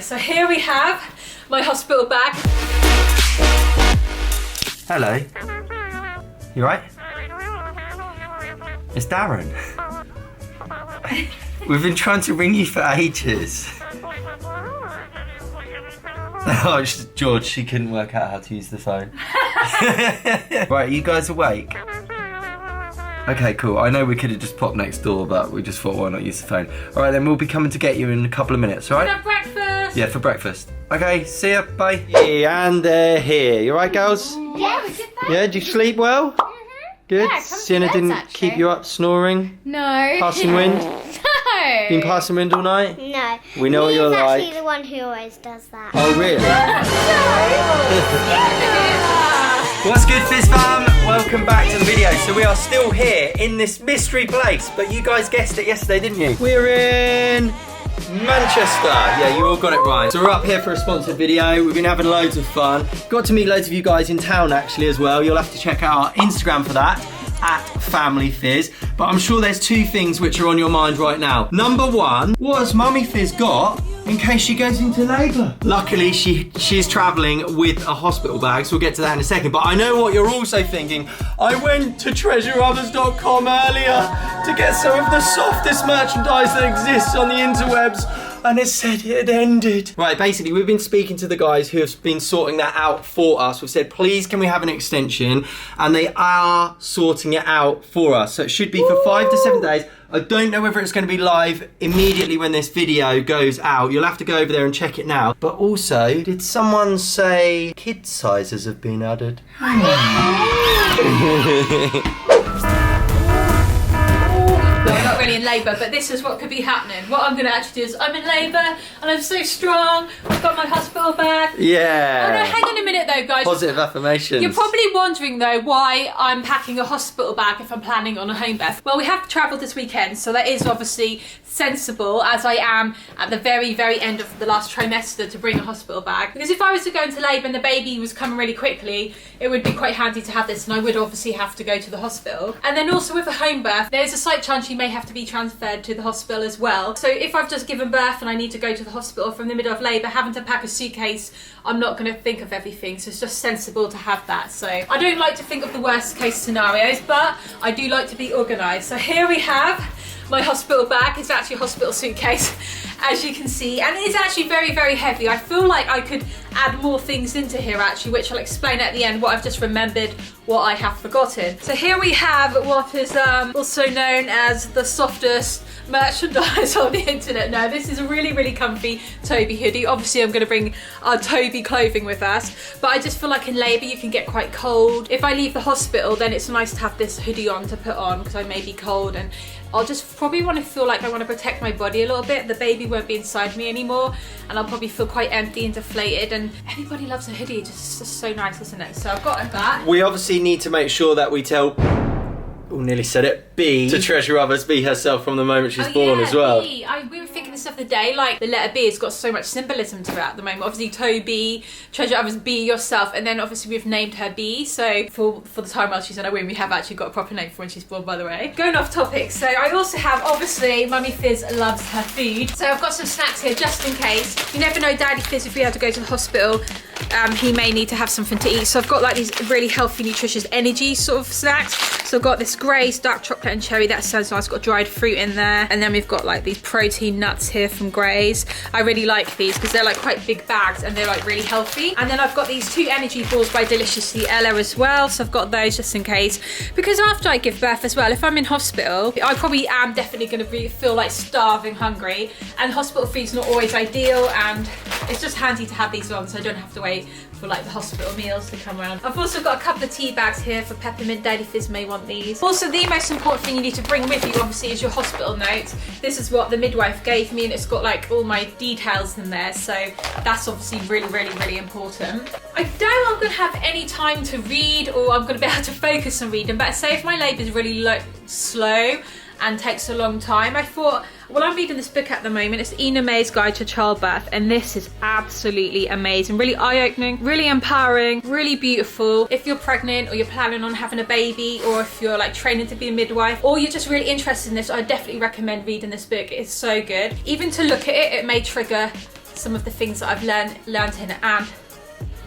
so here we have my hospital bag. Hello. You right? It's Darren. We've been trying to ring you for ages. Oh, George, she couldn't work out how to use the phone. Right, are you guys awake? Okay, cool. I know we could have just popped next door, but we just thought, why not use the phone? All right, then we'll be coming to get you in a couple of minutes, all right? For breakfast. Yeah, for breakfast. Okay, see ya, bye. Yeah, and they're here. You all right, girls? Yeah, we did that. Yeah, did you sleep well? Good. Yeah, Sienna didn't keep you up snoring? No. Passing wind? No. Been passing wind all night? No. We know what you're like. He's actually the one who always does that. Oh, really? What's good, Fizz fam? Welcome back to the video. So we are still here in this mystery place, but you guys guessed it yesterday, didn't you? We're in Manchester. Yeah, you all got it right. So we're up here for a sponsored video. We've been having loads of fun. Got to meet loads of you guys in town actually as well. You'll have to check out our Instagram for that, @FamilyFizz. But I'm sure there's two things which are on your mind right now. Number one, what has Mummy Fizz got in case she goes into labour? Luckily, she's travelling with a hospital bag, so we'll get to that in a second. But I know what you're also thinking. I went to treasureothers.com earlier to get some of the softest merchandise that exists on the interwebs, and it said it had ended. Right, basically, we've been speaking to the guys who have been sorting that out for us. We've said, please, can we have an extension? And they are sorting it out for us. So it should be for 5 to 7 days. I don't know whether it's going to be live immediately when this video goes out. You'll have to go over there and check it now. But also, did someone say kid sizes have been added? No, I'm not really in labour, but this is what could be happening. What I'm going to actually do is I'm in labour and I'm so strong. I've got my hospital bag. Yeah. Oh no, hang on a minute though, guys. Positive affirmations. You're probably wondering though why I'm packing a hospital bag if I'm planning on a home birth. Well, we have to travel this weekend, so that is obviously sensible, as I am at the very, very end of the last trimester, to bring a hospital bag. Because if I was to go into labour and the baby was coming really quickly, it would be quite handy to have this, and I would obviously have to go to the hospital. And then also with a home birth, there's a slight chance you may have to be transferred to the hospital as well. So if I've just given birth and I need to go to the hospital from the middle of labour, having to pack a suitcase, I'm not going to think of everything, so it's just sensible to have that. So I don't like to think of the worst case scenarios, but I do like to be organised. So here we have my hospital bag. It's actually a hospital suitcase, as you can see, and it is actually very, very heavy. I feel like I could add more things into here actually, which I'll explain at the end, what I've just remembered, what I have forgotten. So here we have what is also known as the softest merchandise on the internet. Now this is a really, really comfy Toby hoodie. Obviously I'm going to bring our Toby clothing with us, but I just feel like in labour you can get quite cold. If I leave the hospital, then it's nice to have this hoodie on to put on, because I may be cold, and I'll just probably want to feel like I want to protect my body a little bit. The baby won't be inside me anymore, and I'll probably feel quite empty and deflated, and everybody loves a hoodie. It's just so nice, isn't it? So I've got that. We obviously need to make sure that we tell, oh, nearly said it, B, to treasure others, B herself from the moment she's born as well. B. We were thinking this the other day, like the letter B has got so much symbolism to it at the moment. Obviously Toby, treasure others, B yourself, and then obviously we've named her B. So for the time while she's in a womb, we have actually got a proper name for when she's born, by the way. Going off topic, so I also have, obviously, Mummy Fizz loves her food. So I've got some snacks here just in case. You never know, Daddy Fizz, if we have to go to the hospital, he may need to have something to eat. So I've got like these really healthy, nutritious energy sort of snacks. So I've got this Grace dark chocolate and cherry, that sounds nice. Got dried fruit in there, and then we've got like these protein nuts here from Grace. I really like these because they're like quite big bags and they're like really healthy. And then I've got these 2 energy balls by Deliciously Ella as well, so I've got those just in case, because after I give birth as well, if I'm in hospital, I probably am definitely going to feel like starving hungry, and hospital food's not always ideal, and it's just handy to have these on so I don't have to wait for like the hospital meals to come around. I've also got a couple of tea bags here for peppermint. Daddy Fizz may want these. Also, the most important thing you need to bring with you obviously is your hospital note. This is what the midwife gave me, and it's got like all my details in there, so that's obviously really, really, really important. I doubt I'm gonna have any time to read, or I'm gonna be able to focus on reading, but say if my labour is really slow and takes a long time, I thought, well, I'm reading this book at the moment. It's Ina May's Guide to Childbirth, and this is absolutely amazing, really eye-opening, really empowering, really beautiful. If you're pregnant, or you're planning on having a baby, or if you're like training to be a midwife, or you're just really interested in this, I definitely recommend reading this book. It's so good. Even to look at it, it may trigger some of the things that I've learned in it, and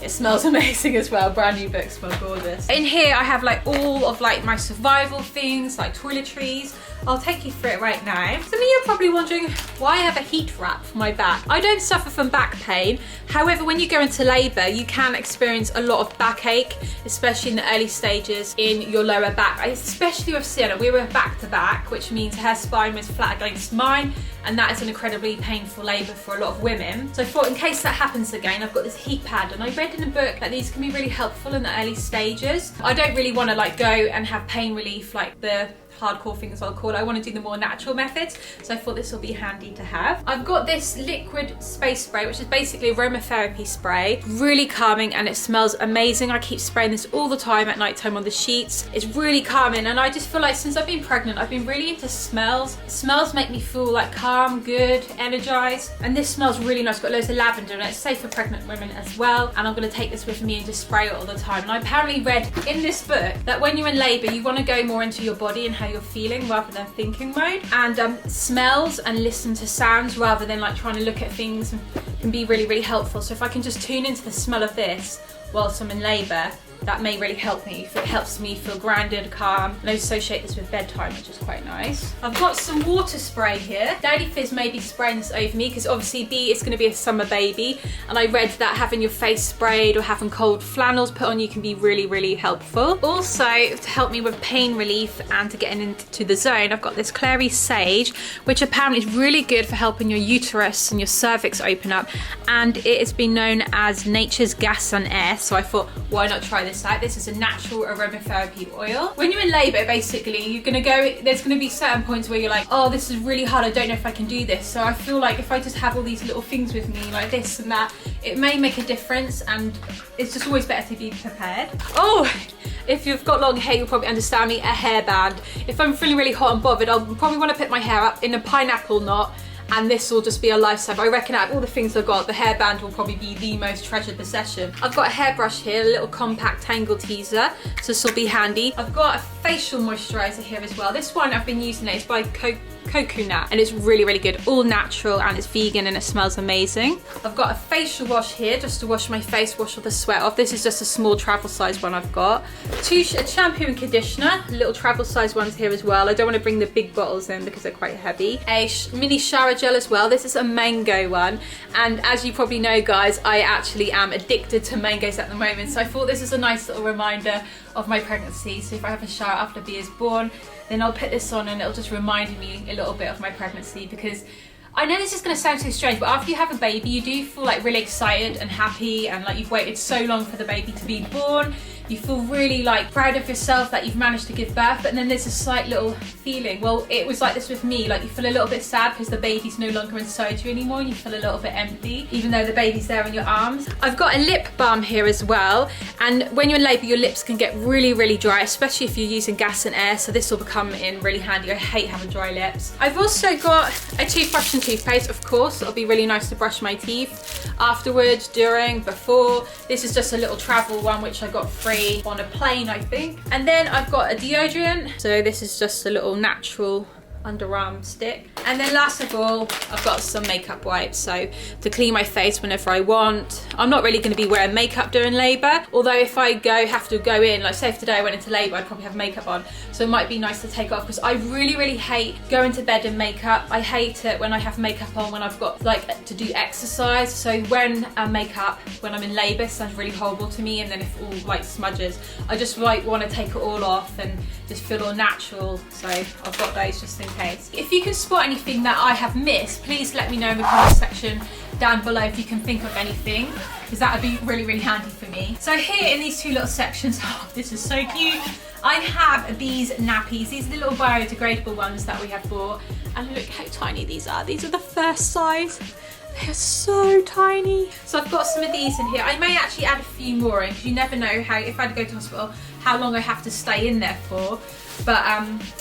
it smells amazing as well. Brand new book, smell gorgeous. In here I have like all of like my survival things, like toiletries. I'll take you through it right now. Some of you are probably wondering why I have a heat wrap for my back. I don't suffer from back pain. However, when you go into labour, you can experience a lot of backache, especially in the early stages in your lower back. Especially with Sienna, we were back to back, which means her spine was flat against mine, and that is an incredibly painful labour for a lot of women. So I thought in case that happens again, I've got this heat pad, and I read in a book that these can be really helpful in the early stages. I don't really want to like go and have pain relief like the hardcore things I'll call it. I want to do the more natural methods, so I thought this will be handy to have. I've got this liquid space spray, which is basically aromatherapy spray. Really calming, and it smells amazing. I keep spraying this all the time at night time on the sheets. It's really calming, and I just feel like since I've been pregnant, I've been really into smells. Smells make me feel like calm, good, energized, and this smells really nice. It's got loads of lavender, and it's safe for pregnant women as well. And I'm going to take this with me and just spray it all the time. And I apparently read in this book that when you're in labour, you want to go more into your body and how you're feeling rather than thinking mode, and smells and listen to sounds rather than like trying to look at things can be really, really helpful. So if I can just tune into the smell of this whilst I'm in labour, that may really help me. It helps me feel grounded, calm, and I associate this with bedtime, which is quite nice. I've got some water spray here. Daddy Fizz may be spraying this over me because obviously B is going to be a summer baby, and I read that having your face sprayed or having cold flannels put on you can be really, really helpful. Also, to help me with pain relief and to getting into the zone, I've got this Clary Sage, which apparently is really good for helping your uterus and your cervix open up, and it has been known as nature's gas and air, so I thought, why not try this out? This is a natural aromatherapy oil. When you're in labour, basically, you're gonna go, there's gonna be certain points where you're like, oh, this is really hard, I don't know if I can do this. So I feel like if I just have all these little things with me, like this and that, it may make a difference, and it's just always better to be prepared. Oh, if you've got long hair, you'll probably understand me, a hairband. If I'm feeling really hot and bothered, I'll probably want to put my hair up in a pineapple knot, and this will just be a lifesaver. I reckon out of all the things I've got, the hairband will probably be the most treasured possession. I've got a hairbrush here, a little compact tangle teaser, so this will be handy. I've got a facial moisturiser here as well. This one I've been using, it's by Coconut, and it's really, really good. All natural, and it's vegan, and it smells amazing. I've got a facial wash here just to wash my face, wash all the sweat off. This is just a small travel size one I've got. A shampoo and conditioner, little travel size ones here as well. I don't want to bring the big bottles in because they're quite heavy. A mini shower gel as well. This is a mango one, and as you probably know, guys, I actually am addicted to mangoes at the moment, so I thought this is a nice little reminder of my pregnancy. So if I have a shower after B is born, then I'll put this on and it'll just remind me a little bit of my pregnancy, because I know this is going to sound so strange, but after you have a baby, you do feel like really excited and happy, and like you've waited so long for the baby to be born. You feel really like proud of yourself that you've managed to give birth, but then there's a slight little feeling. Well, it was like this with me, like you feel a little bit sad because the baby's no longer inside you anymore, and you feel a little bit empty, even though the baby's there in your arms. I've got a lip balm here as well, and when you're in labour, your lips can get really, really dry, especially if you're using gas and air, so this will become in really handy. I hate having dry lips. I've also got a toothbrush and toothpaste, of course. It'll be really nice to brush my teeth afterwards, during, before. This is just a little travel one, which I got free on a plane, I think. And then I've got a deodorant. So this is just a little natural underarm stick. And then last of all, I've got some makeup wipes, so to clean my face whenever I want. I'm not really going to be wearing makeup during labour, although if I have to go in, like say if today I went into labour, I'd probably have makeup on, so it might be nice to take off, because I really, really hate going to bed in makeup. I hate it when I have makeup on when I've got like to do exercise. So when makeup when I'm in labour sounds really horrible to me, and then if it all like smudges, I just like want to take it all off and just feel all natural. So I've got those just in case. If you can spot anything that I have missed, please let me know in the comment section down below if you can think of anything, because that would be really, really handy for me. So here in these two little sections, oh, this is so cute, I have these nappies. These are the little biodegradable ones that we have bought, and look how tiny these are. These are the first size. They're so tiny. So I've got some of these in here. I may actually add a few more in, because you never know how, if I had to go to hospital, how long I have to stay in there for. But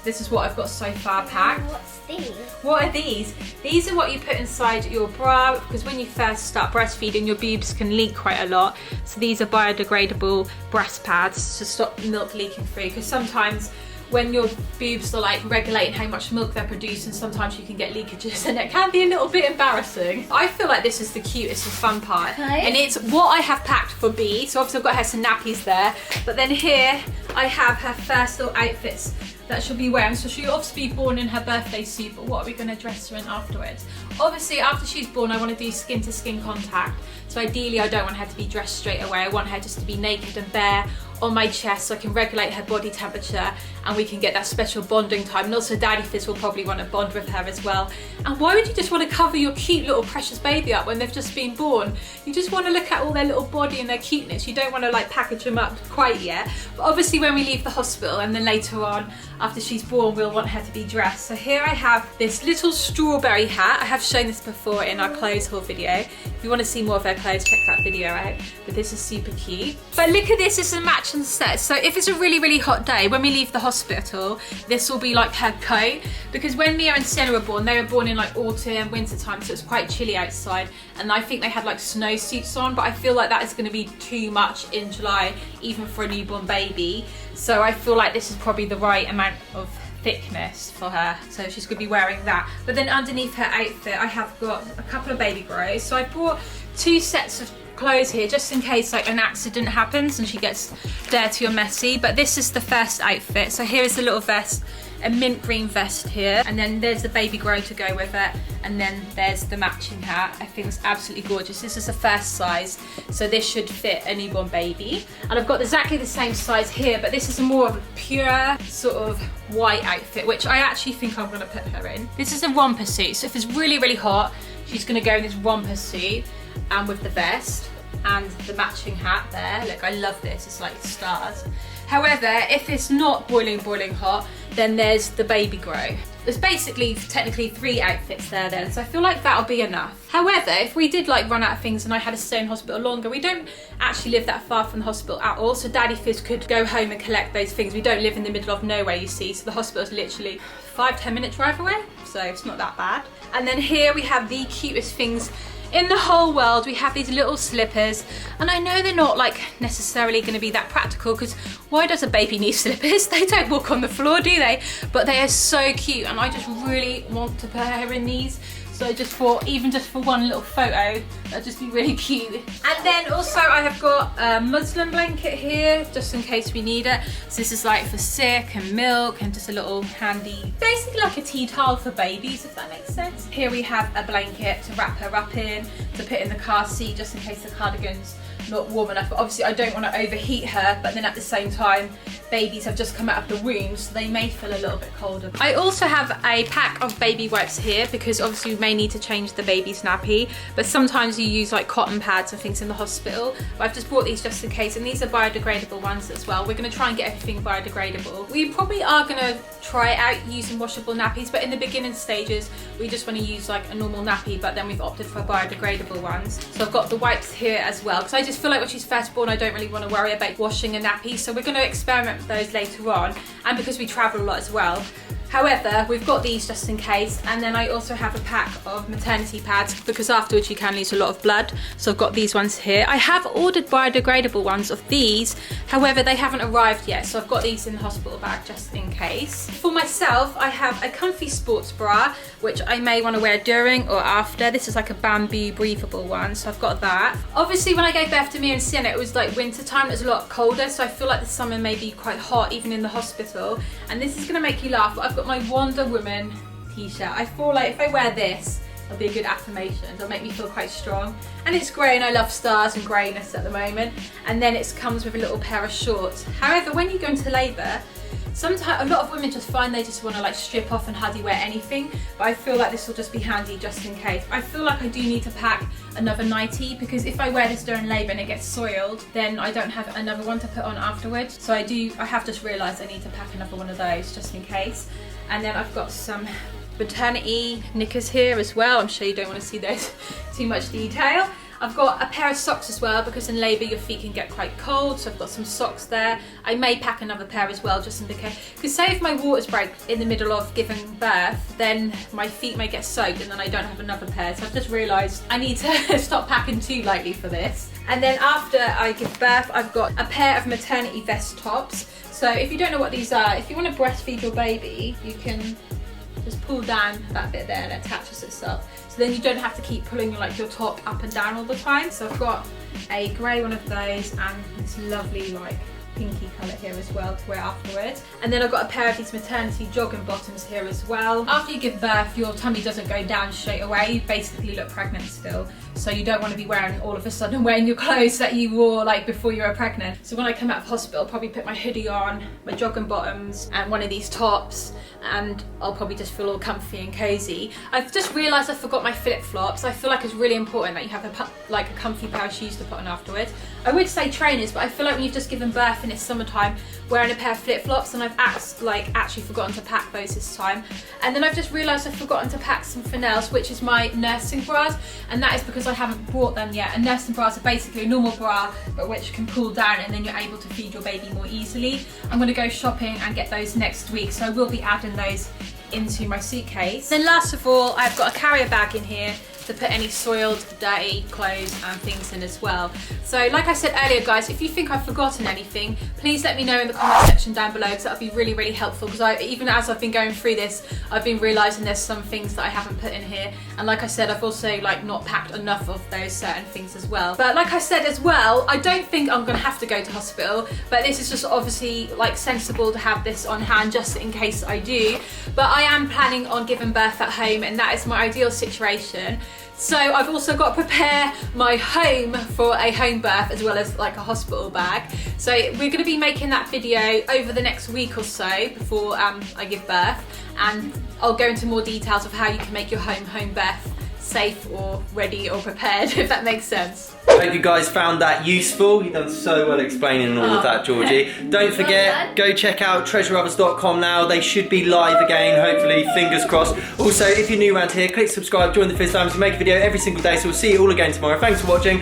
this is what I've got so far packed. What's these? What are these? These are what you put inside your bra, because when you first start breastfeeding, your boobs can leak quite a lot. So these are biodegradable breast pads to stop milk leaking through, because sometimes when your boobs are like regulating how much milk they're producing, sometimes you can get leakages and it can be a little bit embarrassing. I feel like this is the cutest and fun part. Okay. And it's what I have packed for B. So obviously I've got her some nappies there, but then here I have her first little outfits that she'll be wearing. So she'll obviously be born in her birthday suit, but what are we going to dress her in afterwards? Obviously after she's born I want to do skin to skin contact, so ideally I don't want her to be dressed straight away. I want her just to be naked and bare on my chest so I can regulate her body temperature and we can get that special bonding time. And also Daddy Fizz will probably want to bond with her as well. And why would you just want to cover your cute little precious baby up when they've just been born? You just want to look at all their little body and their cuteness. You don't want to like package them up quite yet. But obviously when we leave the hospital and then later on after she's born we'll want her to be dressed. So here I have this little strawberry hat. I have shown this before in our clothes haul video. If you want to see more of her clothes, check that video out. But this is super cute. But look at this, it's a match and set. So if it's a really, really hot day, when we leave the hospital, this will be like her coat. Because when Mia and Sienna were born, they were born in like autumn, winter time, so it's quite chilly outside. And I think they had like snow suits on, but I feel like that is going to be too much in July, even for a newborn baby. So I feel like this is probably the right amount of thickness for her, so she's going to be wearing that. But then underneath her outfit I have got a couple of baby grows, so I bought 2 sets of clothes here just in case like an accident happens and she gets dirty or messy. But this is the first outfit. So here is the little vest, a mint green vest here, and then there's the baby grow to go with it, and then there's the matching hat. I think it's absolutely gorgeous. This is the first size, so this should fit a newborn baby. And I've got exactly the same size here, but this is more of a pure sort of white outfit, which I actually think I'm going to put her in. This is a romper suit, so if it's really, really hot, she's going to go in this romper suit and with the vest and the matching hat there. Look, I love this, it's like stars. However, if it's not boiling hot, then there's the baby grow. There's basically technically 3 outfits there then, so I feel like that'll be enough. However, if we did like run out of things and I had to stay in hospital longer, we don't actually live that far from the hospital at all, so Daddy Fizz could go home and collect those things. We don't live in the middle of nowhere, you see, so the hospital's literally 5-10 minute drive away, so it's not that bad. And then here we have the cutest things in the whole world. We have these little slippers, and I know they're not like necessarily going to be that practical, because why does a baby need slippers? They don't walk on the floor, do they? But they are so cute, and I just really want to put her in these. So I just thought, even just for one little photo, that'd just be really cute. And then also I have got a muslin blanket here, just in case we need it. So this is like for sick and milk, and just a little handy, basically like a tea towel for babies, if that makes sense. Here we have a blanket to wrap her up in, to put in the car seat, just in case the cardigan's not warm enough. But obviously I don't want to overheat her, but then at the same time, babies have just come out of the womb, so they may feel a little bit colder. I also have a pack of baby wipes here, because obviously we may need to change the baby's nappy, but sometimes you use like cotton pads and things in the hospital. But I've just bought these just in case, and these are biodegradable ones as well. We're going to try and get everything biodegradable. We probably are going to try out using washable nappies, but in the beginning stages we just want to use like a normal nappy, but then we've opted for biodegradable ones. So I've got the wipes here as well, because I just feel like when she's first born I don't really want to worry about washing a nappy, so we're going to experiment with those later on, and because we travel a lot as well. However, we've got these just in case, and then I also have a pack of maternity pads, because afterwards you can lose a lot of blood, so I've got these ones here. I have ordered biodegradable ones of these, however they haven't arrived yet, so I've got these in the hospital bag just in case. For myself, I have a comfy sports bra, which I may want to wear during or after. This is like a bamboo breathable one, so I've got that. Obviously when I gave birth to Mia and Sienna, it was like winter time, it was a lot colder, so I feel like the summer may be quite hot even in the hospital. And this is going to make you laugh, but I've got my Wonder Woman t-shirt. I feel like if I wear this, it'll be a good affirmation. It'll make me feel quite strong. And it's grey, and I love stars and greyness at the moment. And then it comes with a little pair of shorts. However, when you go into labour, sometimes a lot of women just find they just want to like strip off and hardly wear anything, but I feel like this will just be handy just in case. I feel like I do need to pack another nightie, because if I wear this during labour and it gets soiled, then I don't have another one to put on afterwards. So I have just realised I need to pack another one of those just in case. And then I've got some maternity knickers here as well. I'm sure you don't want to see those too much detail. I've got a pair of socks as well, because in labour your feet can get quite cold, so I've got some socks there. I may pack another pair as well just in case, because say if my waters break in the middle of giving birth, then my feet may get soaked and then I don't have another pair. So I've just realised I need to stop packing too lightly for this. And then after I give birth, I've got a pair of maternity vest tops. So if you don't know what these are, if you want to breastfeed your baby, you can just pull down that bit there and it attaches itself. So then you don't have to keep pulling like your top up and down all the time. So I've got a grey one of those and this lovely like pinky colour here as well to wear afterwards. And then I've got a pair of these maternity jogging bottoms here as well. After you give birth, your tummy doesn't go down straight away. You basically look pregnant still. So you don't want to be wearing all of a sudden wearing your clothes that you wore like before you were pregnant. So when I come out of hospital, I'll probably put my hoodie on, my jogging bottoms and one of these tops, and I'll probably just feel all comfy and cozy. I've just realised I forgot my flip-flops. I feel like it's really important that you have a comfy pair of shoes to put on afterwards. I would say trainers, but I feel like when you've just given birth and it's summertime, wearing a pair of flip-flops, and I've actually forgotten to pack those this time. And then I've just realised I've forgotten to pack something else, which is my nursing bras, and that is because I haven't brought them yet. And nursing bras are basically a normal bra, but which can pull down and then you're able to feed your baby more easily. I'm going to go shopping and get those next week, so I will be adding those into my suitcase. Then last of all, I've got a carrier bag in here to put any soiled, dirty clothes and things in as well. So like I said earlier guys, if you think I've forgotten anything, please let me know in the comment section down below, because that would be really, really helpful, because even as I've been going through this, I've been realising there's some things that I haven't put in here. And like I said, I've also not packed enough of those certain things as well. But like I said as well, I don't think I'm gonna have to go to hospital, but this is just obviously sensible to have this on hand just in case I do. But I am planning on giving birth at home, and that is my ideal situation. So I've also got to prepare my home for a home birth as well as like a hospital bag. So we're going to be making that video over the next week or so before I give birth, and I'll go into more details of how you can make your home birth safe or ready or prepared, if that makes sense. I hope you guys found that useful. You've done so well explaining all of that, Georgie. Don't forget, go check out treasureothers.com now. They should be live again, hopefully, fingers crossed. Also, if you're new around here, click subscribe, join the Fizz family. We make a video every single day, so we'll see you all again tomorrow. Thanks for watching.